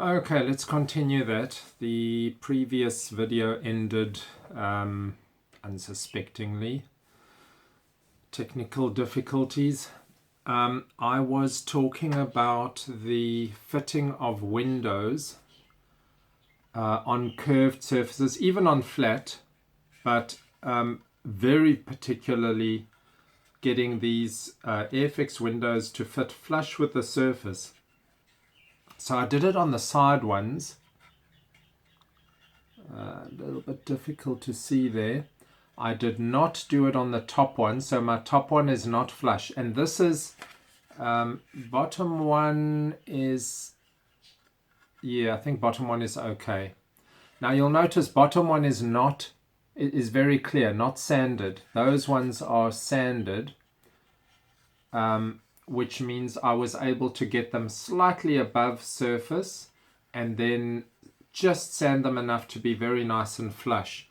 Okay, let's continue that. The previous video ended unsuspectingly. Technical difficulties. I was talking about the fitting of windows on curved surfaces, even on flat, but very particularly getting these Airfix windows to fit flush with the surface. So I did it on the side ones. A little bit difficult to see there. I did not do it on the top one, so my top one is not flush. And this is, bottom one is, yeah, I think bottom one is okay. Now you'll notice bottom one is not, it is very clear, not sanded. Those ones are sanded, which means I was able to get them slightly above surface and then just sand them enough to be very nice and flush.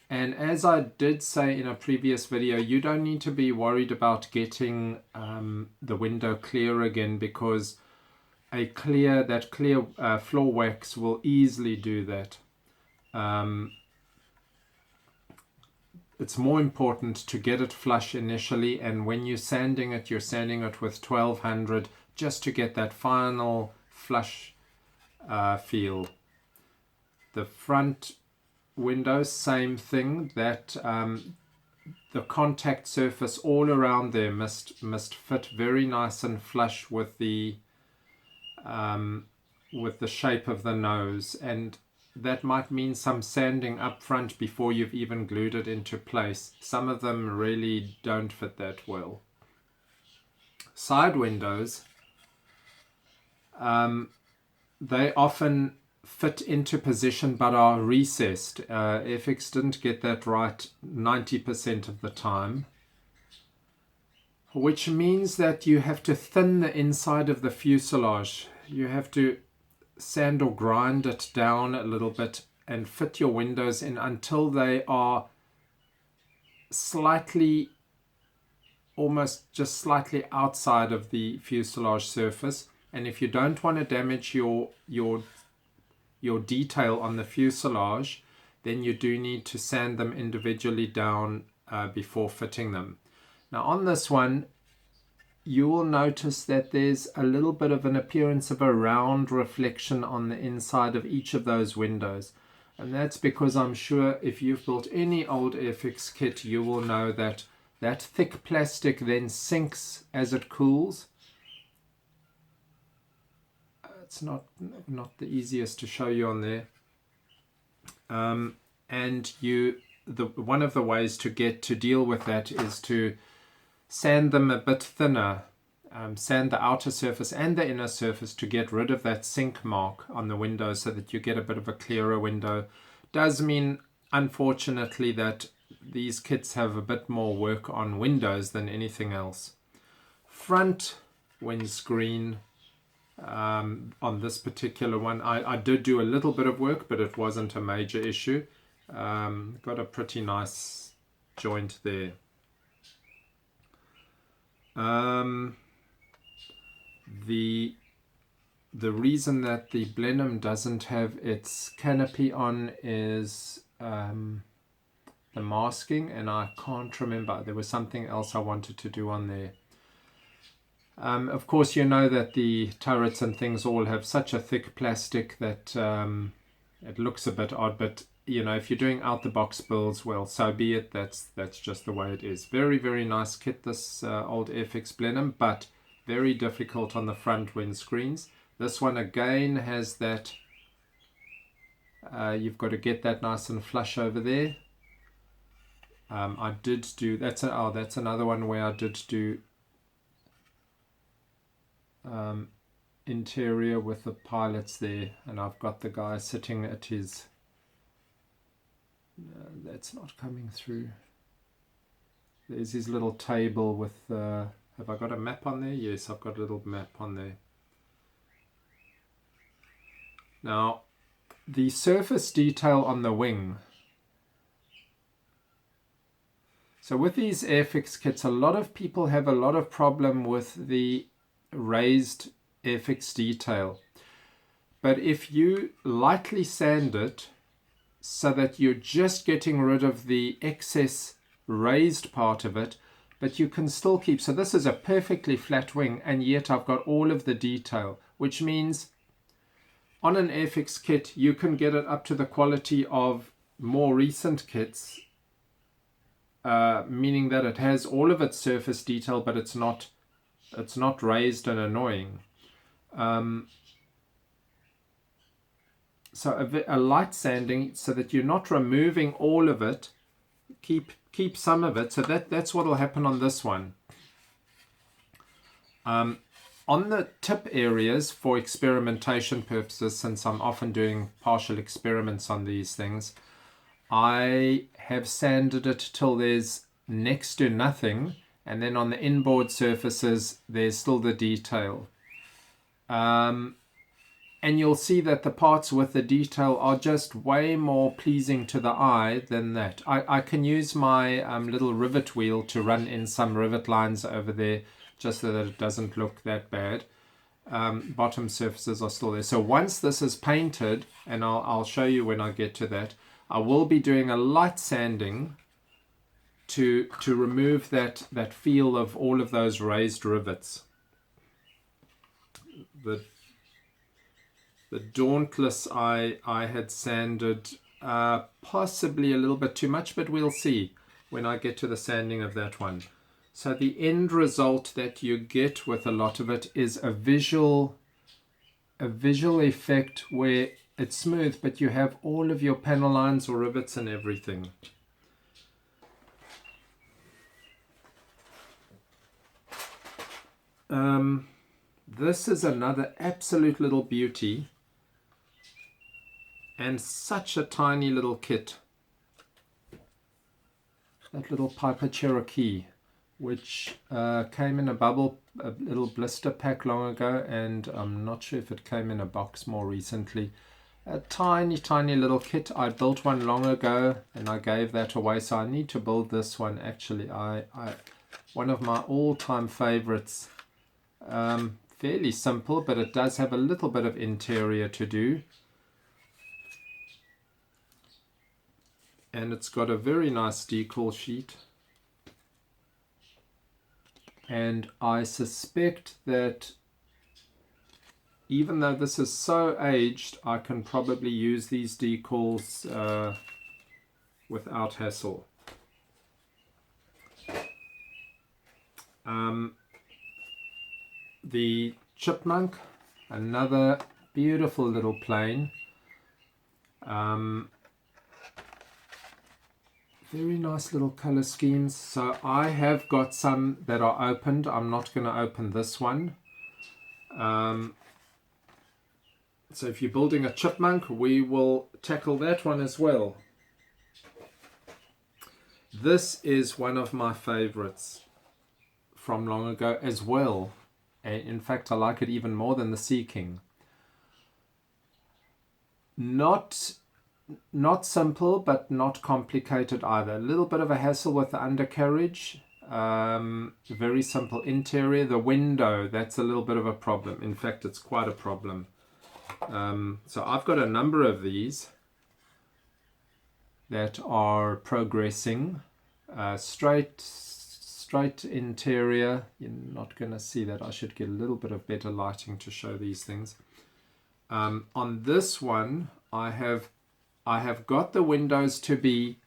And as I did say in a previous video, you don't need to be worried about getting the window clear again, because that clear floor wax will easily do that. It's more important to get it flush initially, and when you're sanding it with 1200 just to get that final flush feel. The front windows, same thing, that the contact surface all around there must fit very nice and flush with the shape of the nose, and that might mean some sanding up front before you've even glued it into place. Some of them really don't fit that well. Side windows, they often fit into position but are recessed. Airfix didn't get that right 90% of the time, which means that you have to thin the inside of the fuselage. You have to sand or grind it down a little bit and fit your windows in until they are slightly, almost just slightly outside of the fuselage surface. And if you don't want to damage your detail on the fuselage, then you do need to sand them individually down before fitting them. Now on this one, you will notice that there's a little bit of an appearance of a round reflection on the inside of each of those windows. And that's because I'm sure if you've built any old Airfix kit, you will know that that thick plastic then sinks as it cools. It's not the easiest to show you on there. And one of the ways to deal with that is to sand them a bit thinner, sand the outer surface and the inner surface to get rid of that sink mark on the window so that you get a bit of a clearer window. Does mean, unfortunately, that these kits have a bit more work on windows than anything else. Front windscreen, on this particular one, I did do a little bit of work, but it wasn't a major issue. Got a pretty nice joint there. The reason that the Blenheim doesn't have its canopy on is the masking, and I can't remember. There was something else I wanted to do on there. Of course, you know that the turrets and things all have such a thick plastic that it looks a bit odd, but you know, if you're doing out the box builds, well, so be it. That's just the way it is. Very, very nice kit, this old Airfix Blenheim, but very difficult on the front windscreens. This one again has that, you've got to get that nice and flush over there. I did do, that's another one where I did do interior with the pilots there, and I've got the guy sitting at his, that's not coming through. There's his little table with, have I got a map on there? Yes, I've got a little map on there. Now, the surface detail on the wing. So with these Airfix kits, a lot of people have a lot of problem with the raised Airfix detail. But if you lightly sand it so that you're just getting rid of the excess raised part of it, but you can still keep, so this is a perfectly flat wing, and yet I've got all of the detail, which means on an Airfix kit you can get it up to the quality of more recent kits, meaning that it has all of its surface detail, but it's not raised and annoying. So a light sanding so that you're not removing all of it, keep some of it. So that's what will happen on this one. On the tip areas, for experimentation purposes, since I'm often doing partial experiments on these things, I have sanded it till there's next to nothing, and then on the inboard surfaces there's still the detail. And you'll see that the parts with the detail are just way more pleasing to the eye than that. I can use my little rivet wheel to run in some rivet lines over there, just so that it doesn't look that bad. Bottom surfaces are still there. So once this is painted, and I'll show you when I get to that, I will be doing a light sanding to remove that feel of all of those raised rivets. The Dauntless I had sanded possibly a little bit too much, but we'll see when I get to the sanding of that one. So the end result that you get with a lot of it is a visual effect where it's smooth, but you have all of your panel lines or rivets and everything. This is another absolute little beauty, and such a tiny little kit. That little Piper Cherokee, which came in a little blister pack long ago, and I'm not sure if it came in a box more recently. A tiny little kit. I built one long ago and I gave that away, so I need to build this one. Actually, one of my all-time favorites. Fairly simple, but it does have a little bit of interior to do, and it's got a very nice decal sheet. And I suspect that even though this is so aged, I can probably use these decals without hassle. The Chipmunk, another beautiful little plane. Very nice little color schemes. So I have got some that are opened. I'm not going to open this one. So if you're building a Chipmunk, we will tackle that one as well. This is one of my favorites from long ago as well. In fact, I like it even more than the Sea King. Not simple, but not complicated either. A little bit of a hassle with the undercarriage. Very simple interior. The window, that's a little bit of a problem. In fact, it's quite a problem. So I've got a number of these that are progressing. Straight interior. You're not going to see that. I should get a little bit of better lighting to show these things. On this one, I have got the windows to be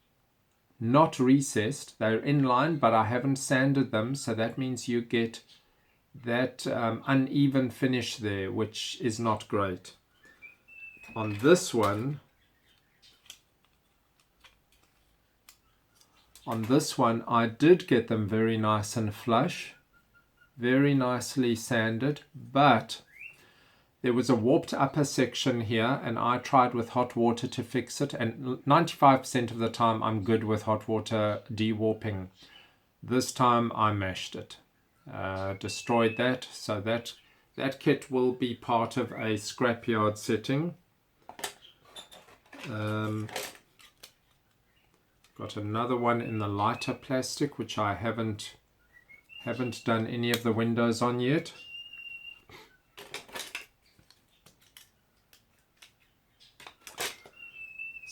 not recessed. They're in line, but I haven't sanded them, so that means you get that uneven finish there, which is not great. On this one, I did get them very nice and flush, very nicely sanded, but there was a warped upper section here, and I tried with hot water to fix it, and 95% of the time I'm good with hot water de-warping. This time I mashed it, destroyed that, so that kit will be part of a scrapyard setting. Got another one in the lighter plastic, which I haven't done any of the windows on yet.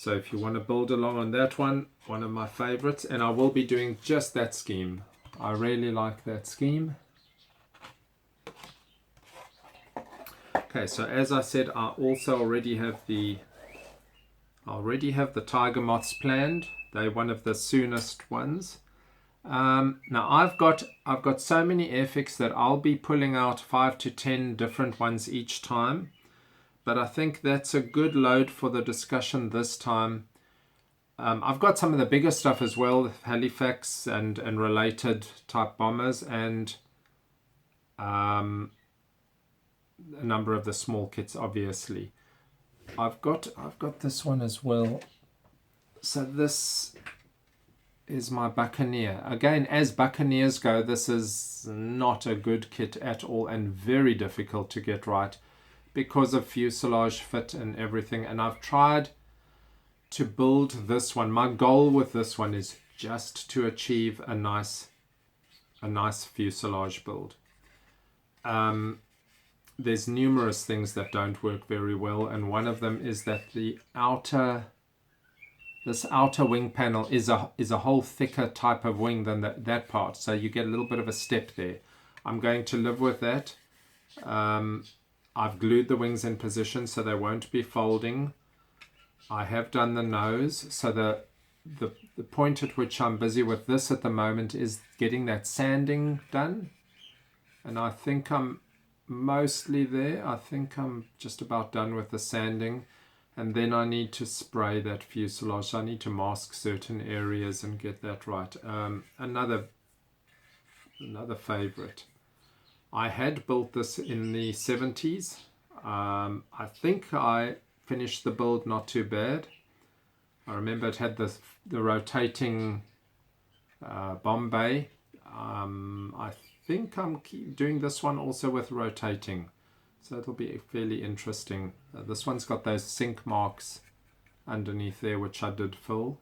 So if you want to build along on that one of my favorites, and I will be doing just that scheme. I really like that scheme. Okay, so as I said, I also already have the tiger moths planned. They're one of the soonest ones. Now I've got so many Airfix that I'll be pulling out 5 to 10 different ones each time. But I think that's a good load for the discussion this time. I've got some of the bigger stuff as well, Halifax and related type bombers, and a number of the small kits, obviously. I've got this one as well. So this is my Buccaneer. Again, as Buccaneers go, this is not a good kit at all and very difficult to get right because of fuselage fit and everything. And I've tried to build this one. My goal with this one is just to achieve a nice fuselage build. There's numerous things that don't work very well, and one of them is that this outer wing panel is a whole thicker type of wing than that part, so you get a little bit of a step there. I'm going to live with that. I've glued the wings in position so they won't be folding. I have done the nose, so the point at which I'm busy with this at the moment is getting that sanding done, and I think I'm mostly there. I think I'm just about done with the sanding, and then I need to spray that fuselage. So I need to mask certain areas and get that right. Another favorite. I had built this in the 70s. I think I finished the build not too bad. I remember it had the rotating bomb bay. I think I'm doing this one also with rotating, so it'll be fairly interesting. This one's got those sink marks underneath there, which I did fill.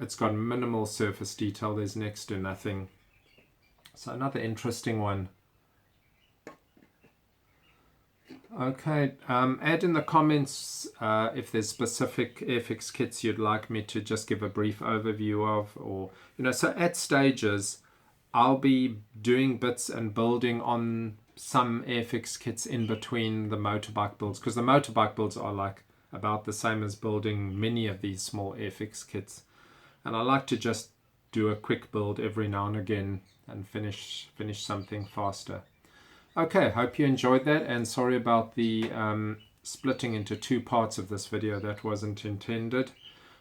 It's got minimal surface detail. There's next to nothing. So another interesting one. Okay, add in the comments if there's specific Airfix kits you'd like me to just give a brief overview of, or so at stages I'll be doing bits and building on some Airfix kits in between the motorbike builds, because the motorbike builds are like about the same as building many of these small Airfix kits, and I like to just do a quick build every now and again and finish something faster. Okay, hope you enjoyed that, and sorry about the splitting into two parts of this video. That wasn't intended.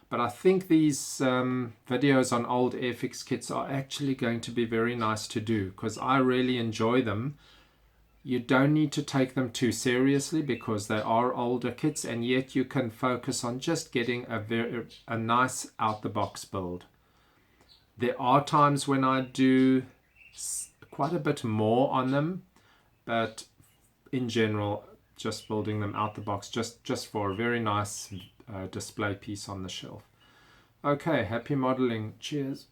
But I think these videos on old Airfix kits are actually going to be very nice to do, because I really enjoy them. You don't need to take them too seriously because they are older kits, and yet you can focus on just getting a nice out-the-box build. There are times when I do quite a bit more on them, but in general, just building them out the box just for a very nice display piece on the shelf. Okay, happy modeling. Cheers.